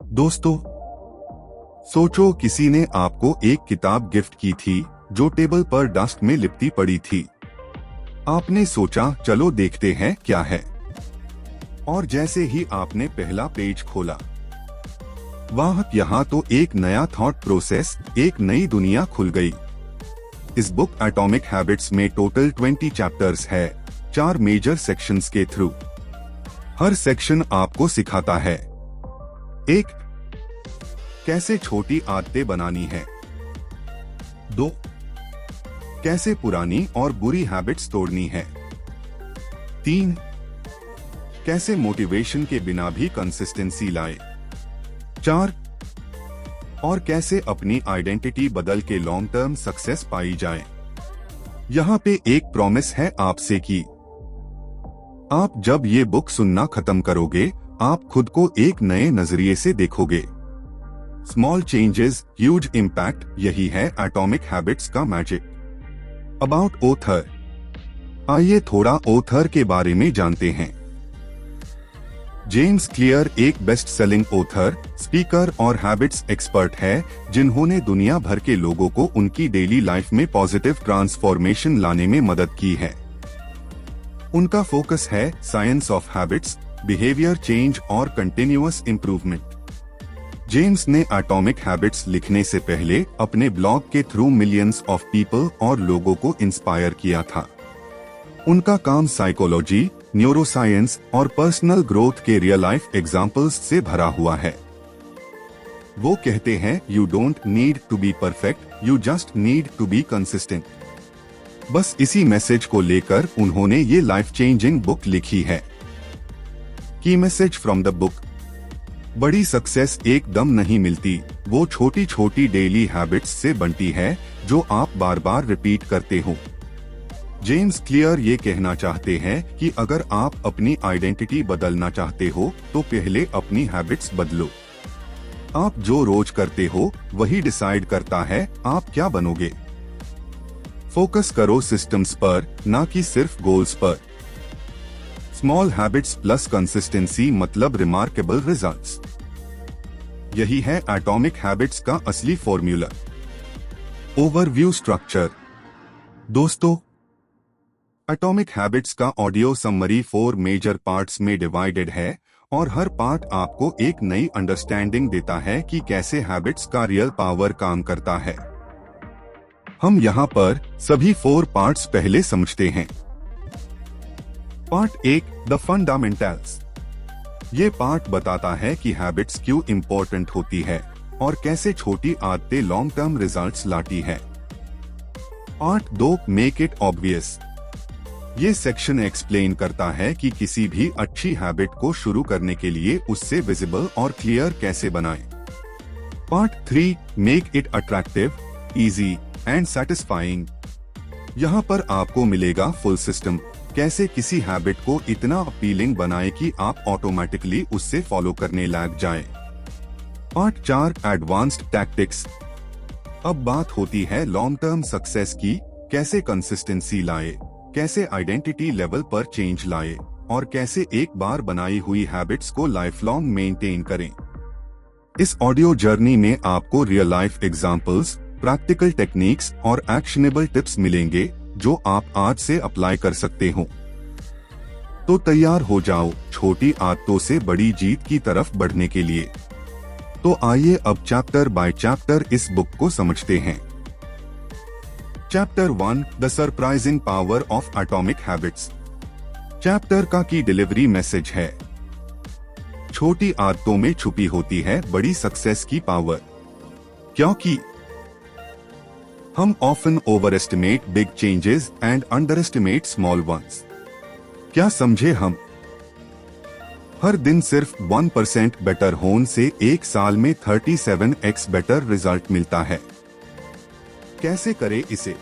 दोस्तों, सोचो किसी ने आपको एक किताब गिफ्ट की थी जो टेबल पर डस्ट में लिपटी पड़ी थी। आपने सोचा चलो देखते हैं क्या है, और जैसे ही आपने पहला पेज खोला, वाह, यहाँ तो एक नया थॉट प्रोसेस, एक नई दुनिया खुल गई। इस बुक एटॉमिक हैबिट्स में टोटल 20 चैप्टर्स है, 4 मेजर सेक्शंस के थ्रू। हर सेक्शन आपको सिखाता है: 1. कैसे छोटी आदतें बनानी है। 2. कैसे पुरानी और बुरी हैबिट्स तोड़नी है। 3. कैसे मोटिवेशन के बिना भी कंसिस्टेंसी लाए। 4. और कैसे अपनी आइडेंटिटी बदल के लॉन्ग टर्म सक्सेस पाई जाए। यहाँ पे एक प्रॉमिस है आपसे कि आप जब ये बुक सुनना खत्म करोगे, आप खुद को एक नए नजरिए से देखोगे। स्मॉल चेंजेस, ह्यूज इम्पैक्ट, यही है एटॉमिक हैबिट्स का मैजिक। अबाउट ऑथर, आइए थोड़ा ऑथर के बारे में जानते हैं। जेम्स क्लियर एक बेस्ट सेलिंग ऑथर, स्पीकर और हैबिट्स एक्सपर्ट है, जिन्होंने दुनिया भर के लोगों को उनकी डेली लाइफ में पॉजिटिव ट्रांसफॉर्मेशन लाने में मदद की है। उनका फोकस है science of habits, behaviour change और कंटिन्यूअस इंप्रूवमेंट। जेम्स ने एटॉमिक हैबिट्स लिखने से पहले अपने ब्लॉग के थ्रू मिलियंस ऑफ पीपल और लोगों को इंस्पायर किया था। उनका काम साइकोलॉजी, न्यूरोसाइंस और पर्सनल ग्रोथ के रियल लाइफ एग्जाम्पल्स से भरा हुआ है। वो कहते हैं, you don't need to be perfect, you just need to be consistent. बस इसी मैसेज को लेकर उन्होंने ये लाइफ चेंजिंग बुक लिखी है। की मैसेज फ्रॉम द बुक: बड़ी सक्सेस एकदम नहीं मिलती, वो छोटी छोटी डेली हैबिट्स से बनती है जो आप बार बार रिपीट करते हो। जेम्स क्लियर ये कहना चाहते हैं कि अगर आप अपनी आइडेंटिटी बदलना चाहते हो तो पहले अपनी हैबिट्स बदलो। आप जो रोज करते हो वही डिसाइड करता है आप क्या बनोगे। फोकस करो सिस्टम्स पर, ना कि सिर्फ गोल्स पर। स्मॉल हैबिट्स प्लस कंसिस्टेंसी मतलब रिमार्केबल रिजल्ट्स। यही है एटॉमिक हैबिट्स का असली फॉर्मूला। Overview structure. दोस्तों, एटॉमिक हैबिट्स का ऑडियो समरी 4 मेजर पार्ट्स में डिवाइडेड है, और हर पार्ट आपको एक नई अंडरस्टैंडिंग देता है कि कैसे हैबिट्स का रियल पावर काम करता है। हम यहाँ पर सभी 4 पार्ट्स पहले समझते हैं। Part 1, the fundamentals. ये पार्ट बताता है कि हैबिट्स क्यों इम्पोर्टेंट होती है और कैसे छोटी आदतें लॉन्ग टर्म रिजल्ट्स लाती है। Part 2, make it obvious. ये सेक्शन एक्सप्लेन करता है कि किसी भी अच्छी हैबिट को शुरू करने के लिए उससे विजिबल और क्लियर कैसे बनाएं। Part 3, make it attractive, easy and satisfying. यहाँ पर आपको मिलेगा फुल सिस्टम, कैसे किसी हैबिट को इतना अपीलिंग बनाए कि आप ऑटोमेटिकली उससे फॉलो करने लग जाएं। Part 4, advanced tactics. अब बात होती है लॉन्ग टर्म सक्सेस की, कैसे कंसिस्टेंसी लाए, कैसे आइडेंटिटी लेवल पर चेंज लाए, और कैसे एक बार बनाई हुई हैबिट्स को लाइफ लॉन्ग मेंटेन करें। इस ऑडियो जर्नी में आपको real life examples, practical techniques और एक्शनेबल टिप्स मिलेंगे जो आप आज से अप्लाई कर सकते हो। तो तैयार हो जाओ छोटी आदतों से बड़ी जीत की तरफ बढ़ने के लिए। तो आइए अब चैप्टर बाय चैप्टर इस बुक को समझते हैं। Chapter 1, the surprising power of atomic habits. Chapter का की डिलीवरी मैसेज है: छोटी आदतों में छुपी होती है बड़ी सक्सेस की पावर। क्योंकि हम often over estimate big changes and under estimate small once. क्या समझे हम? हर दिन सिर्फ 1% बेटर होने से एक साल में 37x बेटर रिजल्ट मिलता है। कैसे करें इसे?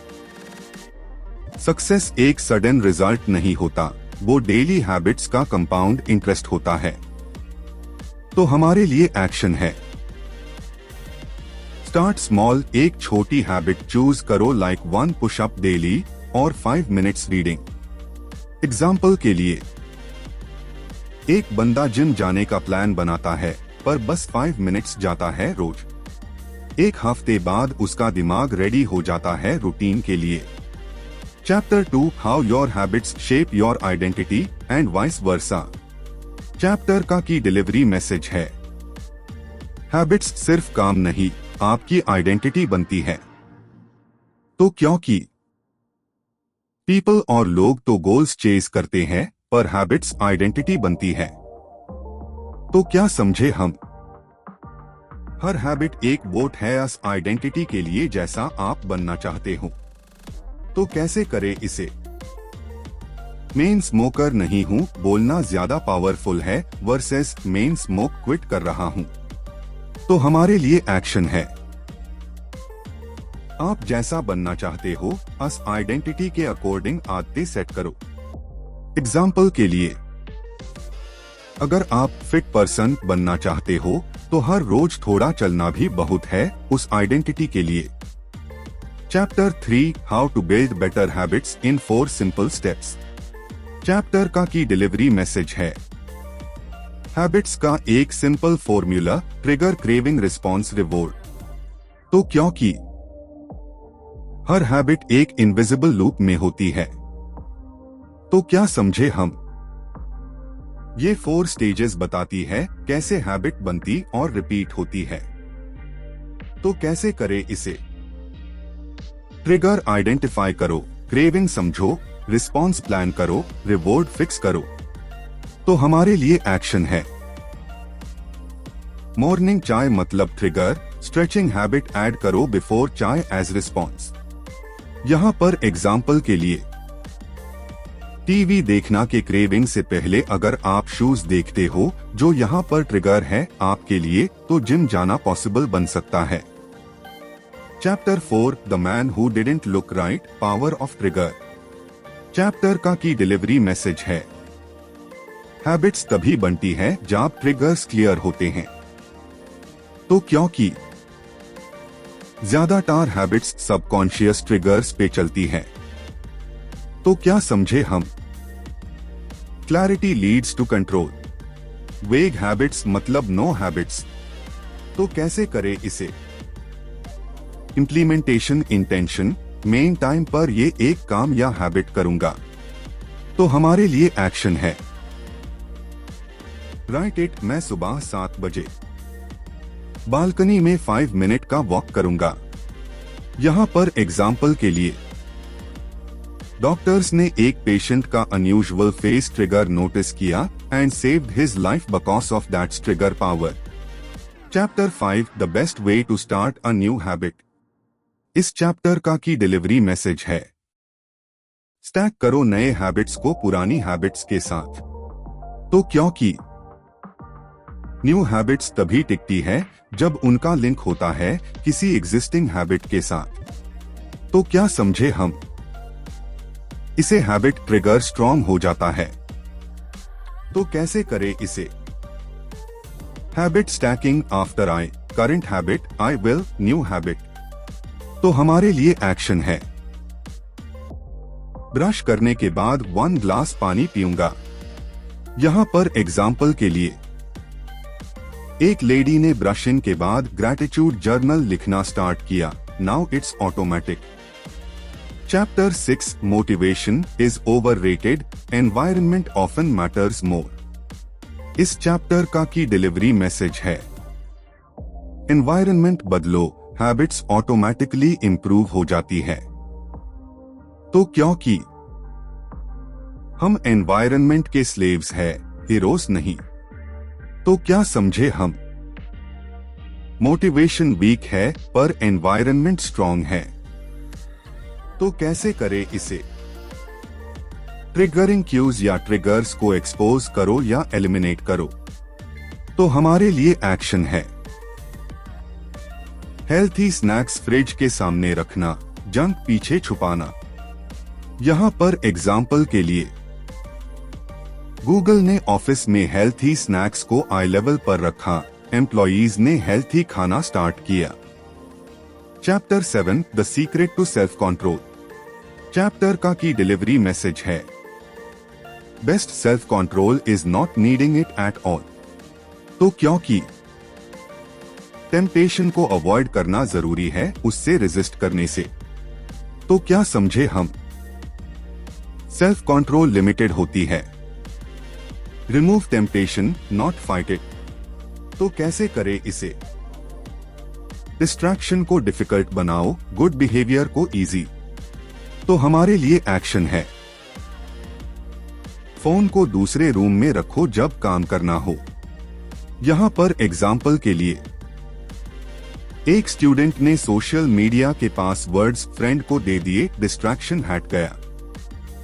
सक्सेस एक सडन रिजल्ट नहीं होता, वो डेली हैबिट्स का कंपाउंड इंटरेस्ट होता है। तो हमारे लिए एक्शन है। स्टार्ट स्मॉल, एक छोटी हैबिट चूज करो, लाइक 1 पुशअप डेली और 5 मिनट्स रीडिंग। एग्जाम्पल के लिए, एक बंदा जिम जाने का प्लान बनाता है, पर बस 5 मिनट्स जाता है रोज। एक हफ्ते बाद उसका दिमाग रेडी हो जाता है रूटीन के लिए। Chapter 2 how your habits shape your identity and vice versa. Chapter का की डिलीवरी मैसेज है, हैबिट्स सिर्फ काम नहीं, आपकी आइडेंटिटी बनती है। तो क्योंकि पीपल और लोग तो गोल्स चेज करते हैं, पर हैबिट्स आइडेंटिटी बनती है। तो क्या समझे हम? हर हैबिट एक वोट है उस आइडेंटिटी के लिए जैसा आप बनना चाहते हो। तो कैसे करें इसे? मेन स्मोकर नहीं हूँ बोलना ज्यादा पावरफुल है वर्सेस मेन स्मोक क्विट कर रहा हूँ। तो हमारे लिए एक्शन है, आप जैसा बनना चाहते हो उस आइडेंटिटी के अकॉर्डिंग आदतें सेट करो। एग्जाम्पल के लिए, अगर आप फिट पर्सन बनना चाहते हो तो हर रोज थोड़ा चलना भी बहुत है उस आइडेंटिटी के लिए। Chapter 3 how to build better habits in 4 simple steps. Chapter का की डिलीवरी मैसेज है, हैबिट्स का एक simple formula, trigger craving response reward. तो क्योंकि हर हैबिट एक इनविजिबल लूप में होती है। तो क्या समझे हम? ये 4 स्टेजेस बताती है कैसे हैबिट बनती और रिपीट होती है। तो कैसे करें इसे? ट्रिगर आइडेंटिफाई करो, क्रेविंग समझो, रिस्पॉन्स प्लान करो, रिवॉर्ड फिक्स करो। तो हमारे लिए एक्शन है, मॉर्निंग चाय मतलब ट्रिगर, स्ट्रेचिंग हैबिट ऐड करो बिफोर चाय एज रिस्पॉन्स। यहाँ पर एग्जाम्पल के लिए, टीवी देखना के क्रेविंग से पहले अगर आप शूज देखते हो जो यहाँ पर ट्रिगर है आपके लिए, तो जिम जाना पॉसिबल बन सकता है। Chapter 4 the man who didn't look right, power of trigger. Chapter का की डिलीवरी मैसेज है, हैबिट्स तभी बनती है जब ट्रिगर्स क्लियर होते हैं। तो क्योंकि ज्यादातर हैबिट्स सबकॉन्शियस ट्रिगर्स पे चलती है। तो क्या समझे हम? क्लैरिटी लीड्स टू कंट्रोल, वेग हैबिट्स मतलब नो हैबिट्स। तो कैसे करें इसे? इम्प्लीमेंटेशन इंटेंशन, मेन टाइम पर ये एक काम या हैबिट करूंगा। तो हमारे लिए एक्शन है, राइट इट, मैं सुबह 7 बजे बालकनी में 5 मिनट का वॉक करूंगा। यहाँ पर एग्जाम्पल के लिए, डॉक्टर्स ने एक पेशेंट का अनयूजुअल फेस ट्रिगर नोटिस किया and saved his life because of that trigger power. Chapter 5 the best way to start a new habit. इस चैप्टर का की डिलीवरी मैसेज है, स्टैक करो नए हैबिट्स को पुरानी हैबिट्स के साथ। तो क्योंकि न्यू हैबिट्स तभी टिकती है जब उनका लिंक होता है किसी एग्जिस्टिंग हैबिट के साथ। तो क्या समझे हम? इसे हैबिट ट्रिगर स्ट्रॉन्ग हो जाता है। तो कैसे करें इसे? Habit stacking after I, current habit, I will, new habit. तो हमारे लिए एक्शन है, ब्रश करने के बाद 1 ग्लास पानी पीऊंगा। यहाँ पर एग्जाम्पल के लिए, एक लेडी ने ब्रशिंग के बाद ग्रैटिट्यूड जर्नल लिखना स्टार्ट किया, now it's automatic. Chapter 6 motivation is overrated, environment often matters more. इस चैप्टर का की डिलीवरी मैसेज है, एनवायरनमेंट बदलो, हैबिट्स ऑटोमेटिकली इंप्रूव हो जाती है। तो क्योंकि हम एनवायरनमेंट के स्लेव्स हैं, हीरोज नहीं। तो क्या समझे हम? मोटिवेशन वीक है पर एनवायरनमेंट स्ट्रॉन्ग है। तो कैसे करें इसे? ट्रिगरिंग क्यूज या ट्रिगर्स को एक्सपोज करो या एलिमिनेट करो। तो हमारे लिए एक्शन है, हेल्थी स्नैक्स फ्रिज के सामने रखना, जंक पीछे छुपाना। यहाँ पर एग्जाम्पल के लिए, गूगल ने ऑफिस में हेल्थी स्नैक्स को आई लेवल पर रखा, एम्प्लॉइज ने हेल्थी खाना स्टार्ट किया। Chapter 7 the secret to self control. Chapter का की डिलीवरी मैसेज है, best self control is not needing it at all. तो क्योंकि टेम्पटेशन को अवॉइड करना जरूरी है उससे रेजिस्ट करने से। तो क्या समझे हम? सेल्फ कंट्रोल लिमिटेड होती है। Remove temptation not fight it. तो कैसे करें इसे? डिस्ट्रैक्शन को डिफिकल्ट बनाओ, गुड बिहेवियर को इजी। तो हमारे लिए एक्शन है। फोन को दूसरे रूम में रखो जब काम करना हो। यहां पर एग्जाम्पल के लिए एक स्टूडेंट ने सोशल मीडिया के पासवर्ड्स फ्रेंड को दे दिए, डिस्ट्रैक्शन हट गया।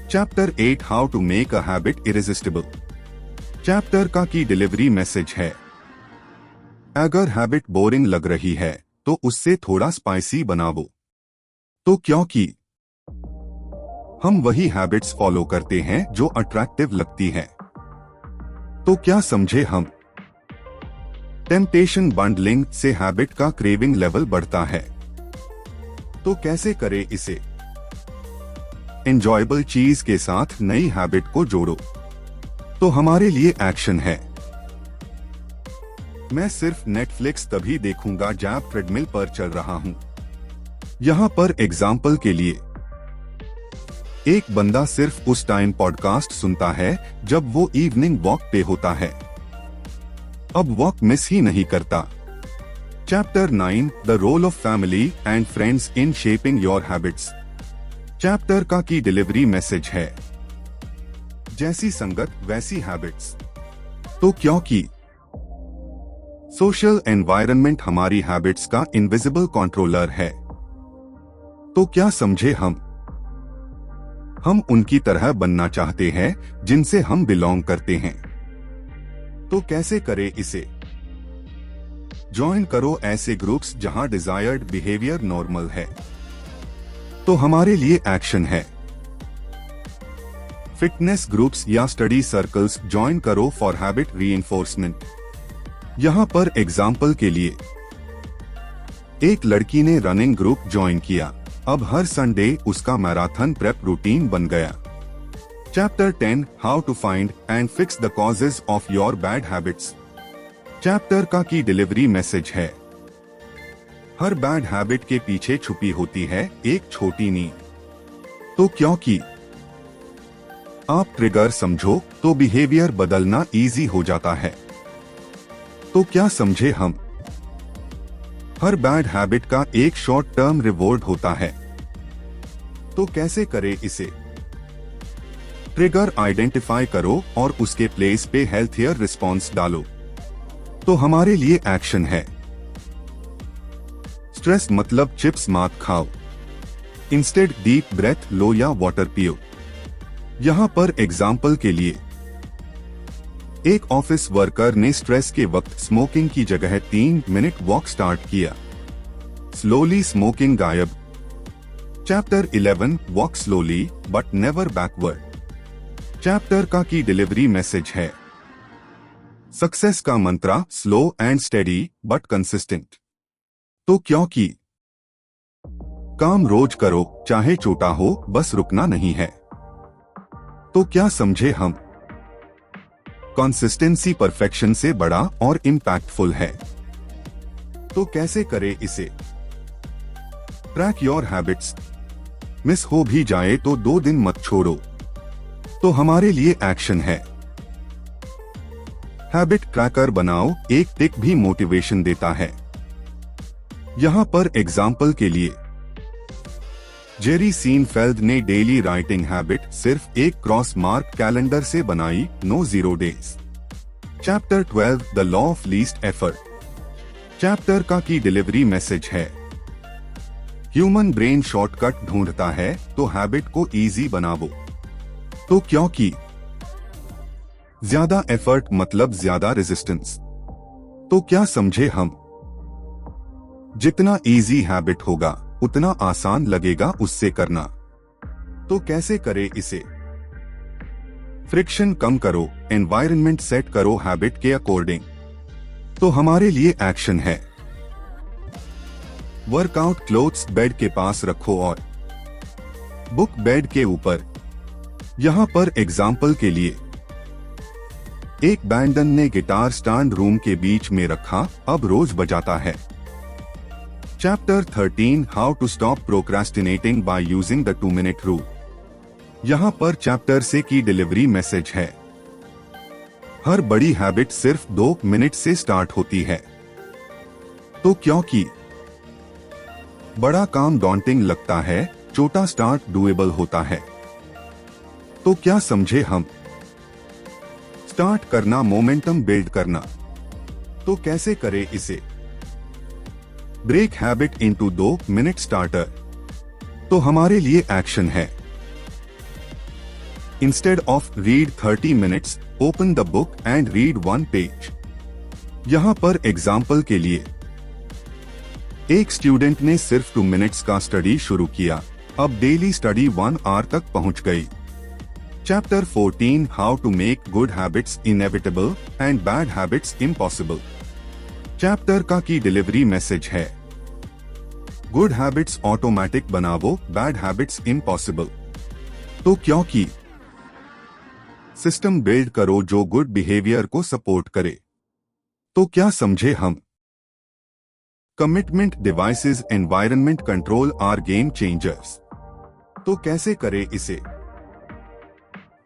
Chapter 8 how to make a habit irresistible. Chapter का की डिलीवरी मैसेज है, अगर हैबिट बोरिंग लग रही है तो उससे थोड़ा स्पाइसी बनाओ। तो क्योंकि हम वही हैबिट्स फॉलो करते हैं जो अट्रैक्टिव लगती है। तो क्या समझे हम? टेम्पटेशन बंडलिंग से हैबिट का क्रेविंग लेवल बढ़ता है। तो कैसे करें इसे? एंजॉयबल चीज के साथ नई हैबिट को जोड़ो। तो हमारे लिए एक्शन है। मैं सिर्फ नेटफ्लिक्स तभी देखूंगा जब ट्रेडमिल पर चल रहा हूं। यहां पर एग्जाम्पल के लिए एक बंदा सिर्फ उस टाइम पॉडकास्ट सुनता है जब वो इवनिंग वॉक पे होता है, अब वॉक मिस ही नहीं करता। Chapter 9 the role of family and friends in shaping your habits. Chapter का की डिलीवरी मैसेज है, जैसी संगत वैसी हैबिट्स। तो क्योंकि सोशल एनवायरनमेंट हमारी हैबिट्स का इनविजिबल कंट्रोलर है। तो क्या समझे हम? हम उनकी तरह बनना चाहते हैं जिनसे हम बिलोंग करते हैं। तो कैसे करें इसे? ज्वाइन करो ऐसे ग्रुप्स जहां डिजायर्ड बिहेवियर नॉर्मल है। तो हमारे लिए एक्शन है। फिटनेस ग्रुप्स या स्टडी सर्कल्स ज्वाइन करो फॉर हैबिट रीइंफोर्समेंट। यहां पर एग्जाम्पल के लिए एक लड़की ने रनिंग ग्रुप ज्वाइन किया, अब हर संडे उसका मैराथन प्रेप रूटीन बन गया। Chapter 10 how to find and fix the causes of your bad habits. Chapter का की डिलीवरी मैसेज है, हर बैड हैबिट के पीछे छुपी होती है एक छोटी नींद। तो क्योंकि आप ट्रिगर समझो तो बिहेवियर बदलना इजी हो जाता है। तो क्या समझे हम? हर बैड हैबिट का एक शॉर्ट टर्म रिवॉर्ड होता है। तो कैसे करें इसे? ट्रिगर आइडेंटिफाई करो और उसके प्लेस पे हेल्थियर रिस्पॉन्स डालो। तो हमारे लिए एक्शन है। स्ट्रेस मतलब चिप्स मत खाओ, इंस्टेड डीप ब्रेथ लो या वाटर पियो। यहां पर एग्जाम्पल के लिए एक ऑफिस वर्कर ने स्ट्रेस के वक्त स्मोकिंग की जगह 3 मिनट वॉक स्टार्ट किया, स्लोली स्मोकिंग गायब। Chapter 11 walk slowly but never backward. Chapter का की डिलीवरी मैसेज है, सक्सेस का मंत्रा slow and steady but consistent. तो क्योंकि काम रोज करो चाहे छोटा हो, बस रुकना नहीं है। तो क्या समझे हम? कंसिस्टेंसी परफेक्शन से बड़ा और इम्पैक्टफुल है। तो कैसे करें इसे? ट्रैक योर हैबिट्स, मिस हो भी जाए तो 2 दिन मत छोड़ो। तो हमारे लिए एक्शन है। हैबिट ट्रैकर बनाओ, एक टिक भी मोटिवेशन देता है। यहां पर एग्जाम्पल के लिए जेरी सीनफेल्ड ने डेली राइटिंग हैबिट सिर्फ एक क्रॉस मार्क कैलेंडर से बनाई, no 0 days. Chapter 12 the law of least effort. Chapter का की डिलीवरी मैसेज है, ह्यूमन ब्रेन शॉर्टकट ढूंढता है तो हैबिट को इजी बनाओ। तो क्योंकि ज्यादा एफर्ट मतलब ज्यादा रेजिस्टेंस। तो क्या समझे हम? जितना इजी हैबिट होगा उतना आसान लगेगा उससे करना। तो कैसे करें इसे? फ्रिक्शन कम करो, एनवायरनमेंट सेट करो हैबिट के अकॉर्डिंग। तो हमारे लिए एक्शन है। वर्कआउट क्लोथ्स बेड के पास रखो और बुक बेड के ऊपर। यहां पर एग्जाम्पल के लिए एक बैंडन ने गिटार स्टैंड रूम के बीच में रखा, अब रोज बजाता है। Chapter 13 how to stop procrastinating by using the 2 minute rule. यहाँ पर चैप्टर से की डिलीवरी मैसेज है, हर बड़ी हैबिट सिर्फ 2 मिनट से स्टार्ट होती है। तो क्योंकि बड़ा काम डॉन्टिंग लगता है, छोटा स्टार्ट डुएबल होता है। तो क्या समझे हम? स्टार्ट करना, मोमेंटम बिल्ड करना। तो कैसे करें इसे? Break habit into 2 minute starter. तो हमारे लिए एक्शन है, instead of read 30 minutes, open the book and read 1 page. यहां पर एग्जाम्पल के लिए, एक स्टूडेंट ने सिर्फ 2 मिनट्स का स्टडी शुरू किया, अब डेली स्टडी 1 आवर तक पहुंच गई। Chapter 14 how to make good habits inevitable and bad habits impossible. Chapter का की डिलीवरी मैसेज है, गुड हैबिट्स ऑटोमेटिक बनावो, बैड हैबिट्स इम्पॉसिबल। तो क्योंकि सिस्टम बिल्ड करो जो गुड बिहेवियर को सपोर्ट करे। तो क्या समझे हम? Commitment, devices, environment control are game changers. तो कैसे करें इसे?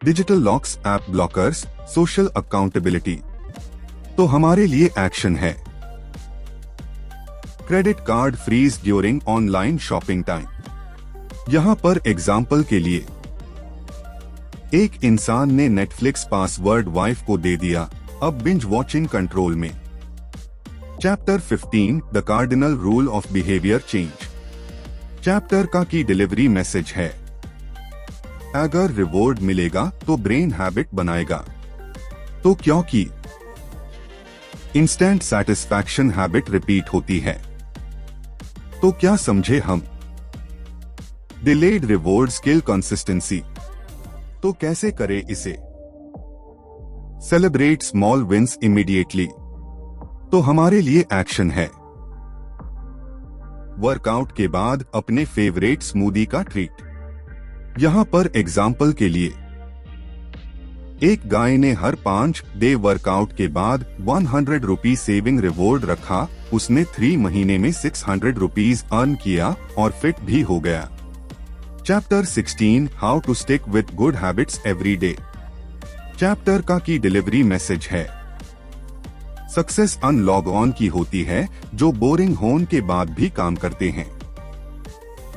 Digital locks, app blockers, social accountability. तो हमारे लिए एक्शन है, credit card freeze during online shopping time. यहां पर एग्जाम्पल के लिए, एक इंसान ने नेटफ्लिक्स पासवर्ड वाइफ को दे दिया, अब बिंज वॉचिंग कंट्रोल में। Chapter 15 the cardinal rule of behaviour change. Chapter का की डिलीवरी मैसेज है, अगर रिवॉर्ड मिलेगा तो ब्रेन हैबिट बनाएगा। तो क्योंकि इंस्टेंट सैटिस्फैक्शन हैबिट रिपीट होती है। तो क्या समझे हम? Delayed reward skill consistency. तो कैसे करें इसे? Celebrate small wins immediately. तो हमारे लिए एक्शन है, वर्कआउट के बाद अपने फेवरेट स्मूदी का ट्रीट। यहां पर एग्जाम्पल के लिए, एक गाय ने हर 5 डे वर्कआउट के बाद 100 रुपीज सेविंग रिवॉर्ड रखा। उसने 3 महीने में 600 रुपीज अर्न किया और फिट भी हो गया। Chapter 16 how to stick with good habits every day. Chapter का की डिलीवरी मैसेज है, सक्सेस अनलॉग ऑन की होती है जो बोरिंग होने के बाद भी काम करते हैं।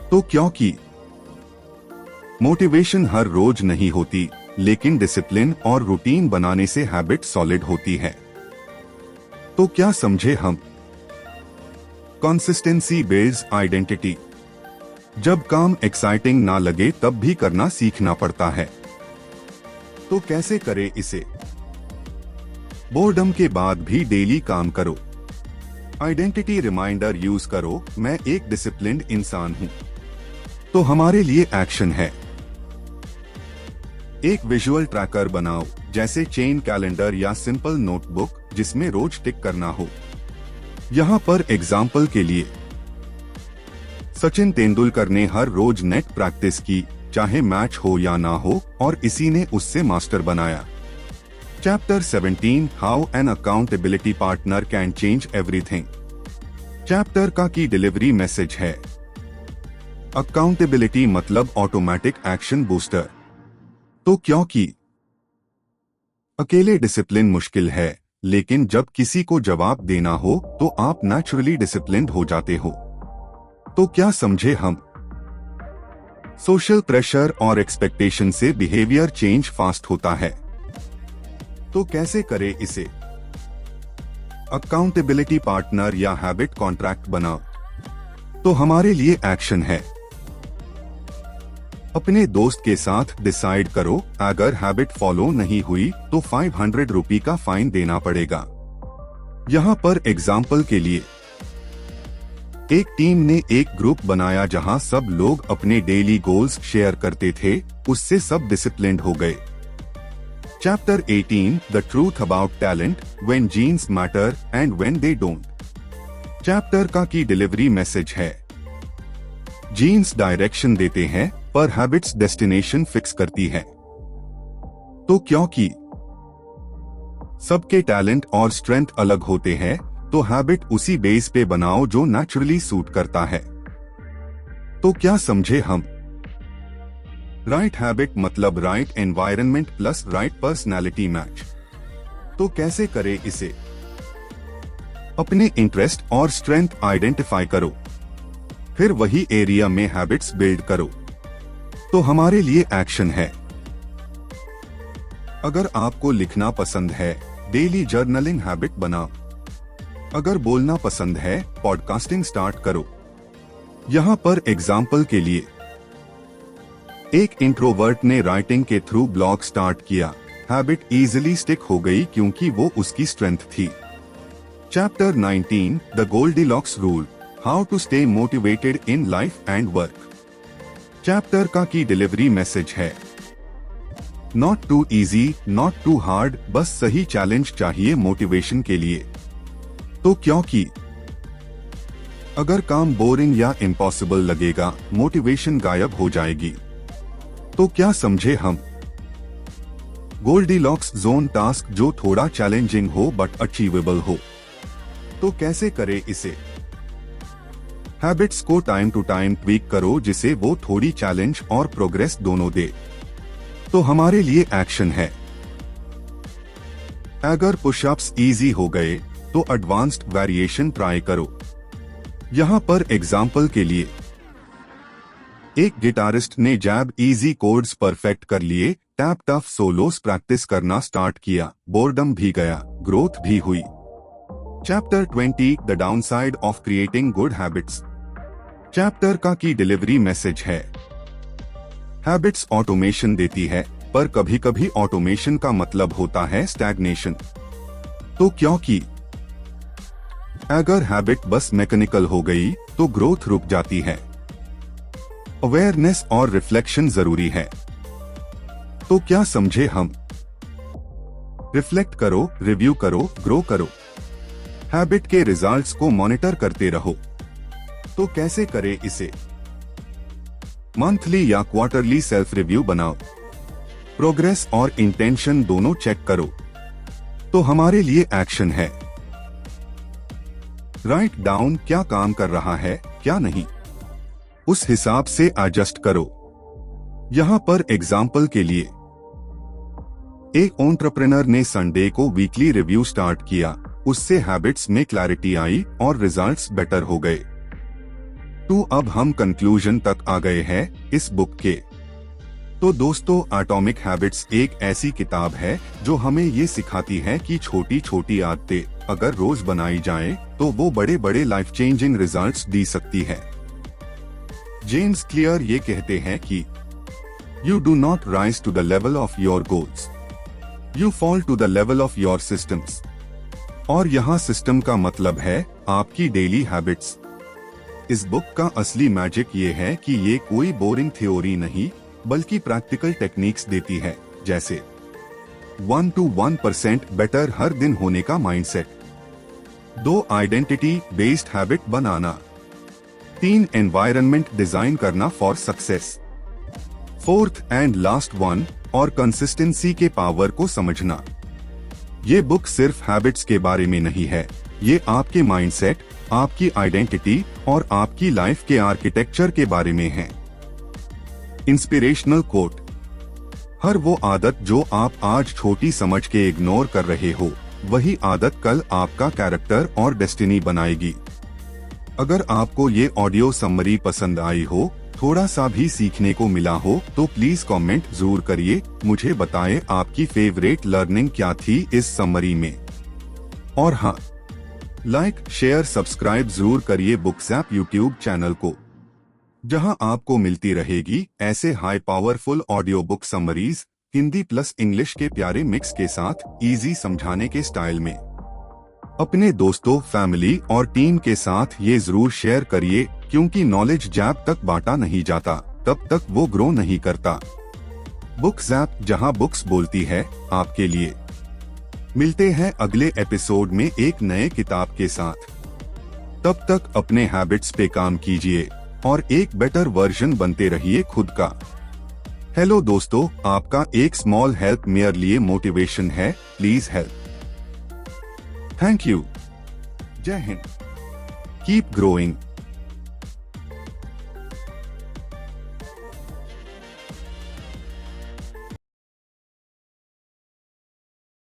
तो क्योंकि मोटिवेशन हर रोज नहीं होती, लेकिन डिसिप्लिन और रूटीन बनाने से हैबिट सॉलिड होती है। तो क्या समझे हम? Consistency builds identity. जब काम एक्साइटिंग ना लगे तब भी करना सीखना पड़ता है। तो कैसे करें इसे? बोर्डम के बाद भी डेली काम करो, आइडेंटिटी रिमाइंडर यूज करो, मैं एक डिसिप्लिन्ड इंसान हूं। तो हमारे लिए एक्शन है, एक विजुअल ट्रैकर बनाओ, जैसे चेन कैलेंडर या सिंपल नोटबुक जिसमें रोज टिक करना हो। यहां पर एग्जाम्पल के लिए, सचिन तेंदुलकर ने हर रोज नेट प्रैक्टिस की, चाहे मैच हो या ना हो, और इसी ने उससे मास्टर बनाया। Chapter 17 how an accountability partner can change everything. Chapter का की डिलीवरी मैसेज है, अकाउंटेबिलिटी मतलब ऑटोमेटिक एक्शन बूस्टर। तो क्योंकि अकेले डिसिप्लिन मुश्किल है, लेकिन जब किसी को जवाब देना हो तो आप नेचुरली डिसिप्लिन्ड हो जाते हो। तो क्या समझे हम? सोशल प्रेशर और एक्सपेक्टेशन से बिहेवियर चेंज फास्ट होता है। तो कैसे करें इसे? अकाउंटेबिलिटी पार्टनर या हैबिट कॉन्ट्रैक्ट बनाओ। तो हमारे लिए एक्शन है, अपने दोस्त के साथ डिसाइड करो, अगर हैबिट फॉलो नहीं हुई तो 500 रुपये का फाइन देना पड़ेगा। यहां पर एग्जाम्पल के लिए, एक टीम ने एक ग्रुप बनाया जहां सब लोग अपने डेली गोल्स शेयर करते थे, उससे सब डिसिप्लिन्ड हो गए। Chapter 18 the truth about talent, when genes matter and when they don't. Chapter का की डिलीवरी मैसेज है, जीन्स डायरेक्शन देते हैं पर हैबिट्स डेस्टिनेशन फिक्स करती है। तो क्योंकि सबके टैलेंट और स्ट्रेंथ अलग होते हैं, तो हैबिट उसी बेस पे बनाओ जो नेचुरली सूट करता है। तो क्या समझे हम? राइट हैबिट मतलब right environment plus right personality match. तो कैसे करें इसे? अपने इंटरेस्ट और स्ट्रेंथ आइडेंटिफाई करो, फिर वही एरिया में हैबिट्स बिल्ड करो। तो हमारे लिए एक्शन है। अगर आपको लिखना पसंद है, डेली जर्नलिंग हैबिट बनाओ। अगर बोलना पसंद है, पॉडकास्टिंग स्टार्ट करो। यहाँ पर एग्जाम्पल के लिए, एक इंट्रोवर्ट ने राइटिंग के थ्रू ब्लॉग स्टार्ट किया। हैबिट इजीली स्टिक हो गई क्योंकि वो उसकी स्ट्रेंथ थी। Chapter 19 the Goldilocks rule, how to stay motivated in life and work. Chapter का की डिलीवरी मैसेज है, not too easy, not too hard, बस सही चैलेंज चाहिए मोटिवेशन के लिए। तो क्योंकि अगर काम बोरिंग या इम्पॉसिबल लगेगा, मोटिवेशन गायब हो जाएगी। तो क्या समझे हम? गोल्डीलॉक्स जोन टास्क जो थोड़ा चैलेंजिंग हो बट अचीवेबल हो। तो कैसे करें इसे? हैबिट्स को टाइम टू टाइम ट्वीक करो जिसे वो थोड़ी चैलेंज और प्रोग्रेस दोनों दे। तो हमारे लिए एक्शन है। अगर पुशअप्स इजी हो गए तो एडवांस्ड वेरिएशन ट्राई करो। यहाँ पर एग्जाम्पल के लिए, एक गिटारिस्ट ने जैब इजी कोड्स परफेक्ट कर लिए, टैप टफ सोलोस प्रैक्टिस करना स्टार्ट किया, बोर्डम भी गया, ग्रोथ भी हुई। Chapter 20 the downside of creating good habits. Chapter का की डिलीवरी मैसेज है, हैबिट्स ऑटोमेशन देती है, पर कभी कभी ऑटोमेशन का मतलब होता है स्टैग्नेशन। तो क्योंकि अगर हैबिट बस मैकेनिकल हो गई तो ग्रोथ रुक जाती है। अवेयरनेस और रिफ्लेक्शन जरूरी है। तो क्या समझे हम? रिफ्लेक्ट करो, रिव्यू करो, ग्रो करो। हैबिट के रिजल्ट्स को मॉनिटर करते रहो। तो कैसे करें इसे? मंथली या क्वार्टरली सेल्फ रिव्यू बनाओ। प्रोग्रेस और इंटेंशन दोनों चेक करो। तो हमारे लिए एक्शन है। राइट डाउन क्या काम कर रहा है, क्या नहीं, उस हिसाब से एडजस्ट करो। यहाँ पर एग्जाम्पल के लिए, एक एंटरप्रेन्योर ने संडे को वीकली रिव्यू स्टार्ट किया, उससे हैबिट्स में क्लैरिटी आई और रिजल्ट्स बेटर हो गए। तो अब हम कंक्लूजन तक आ गए हैं इस बुक के। तो दोस्तों, एटॉमिक हैबिट्स एक ऐसी किताब है जो हमें ये सिखाती है कि छोटी छोटी आदतें अगर रोज बनाई जाए तो वो बड़े बड़े लाइफ चेंजिंग रिजल्ट्स दे सकती है। जेम्स क्लियर ये कहते हैं कि you do not rise to the level of your goals, you fall to the level of your systems. और यहाँ सिस्टम का मतलब है आपकी डेली हैबिट्स। इस बुक का असली मैजिक ये है कि ये कोई बोरिंग थ्योरी नहीं बल्कि प्रैक्टिकल टेक्निक्स देती है, जैसे 1 to 1% बेटर हर दिन होने का माइंडसेट, 2 आइडेंटिटी बेस्ड हैबिट बनाना, 3 एनवायरनमेंट डिजाइन करना for success, 4th and last one और कंसिस्टेंसी के पावर को समझना। ये बुक सिर्फ हैबिट्स के बारे में नहीं है, ये आपके माइंडसेट, आपकी आइडेंटिटी और आपकी लाइफ के आर्किटेक्चर के बारे में है। इंस्पिरेशनल कोट, हर वो आदत जो आप आज छोटी समझ के इग्नोर कर रहे हो, वही आदत कल आपका कैरेक्टर और डेस्टिनी बनाएगी। अगर आपको ये ऑडियो समरी पसंद आई हो, थोड़ा सा भी सीखने को मिला हो, तो प्लीज कमेंट जरूर करिए, मुझे बताएं आपकी फेवरेट लर्निंग क्या थी इस समरी में। और हाँ, लाइक, शेयर, सब्सक्राइब जरूर करिए बुक्सऐप यूट्यूब चैनल को, जहां आपको मिलती रहेगी ऐसे high powerful audio book summaries Hindi plus English के प्यारे मिक्स के साथ इजी समझाने के स्टाइल में। अपने दोस्तों, फैमिली और टीम के साथ ये जरूर शेयर करिए, क्योंकि नॉलेज जैब तक बांटा नहीं जाता तब तक वो ग्रो नहीं करता। बुक्सऐप, जहां बुक्स बोलती है, आपके लिए। मिलते हैं अगले एपिसोड में एक नए किताब के साथ। तब तक अपने हैबिट्स पे काम कीजिए और एक बेटर वर्जन बनते रहिए खुद का। हेलो दोस्तों, आपका एक स्मॉल हेल्प मेरे लिए मोटिवेशन है, प्लीज हेल्प। Thank you. जय हिंद। Keep growing.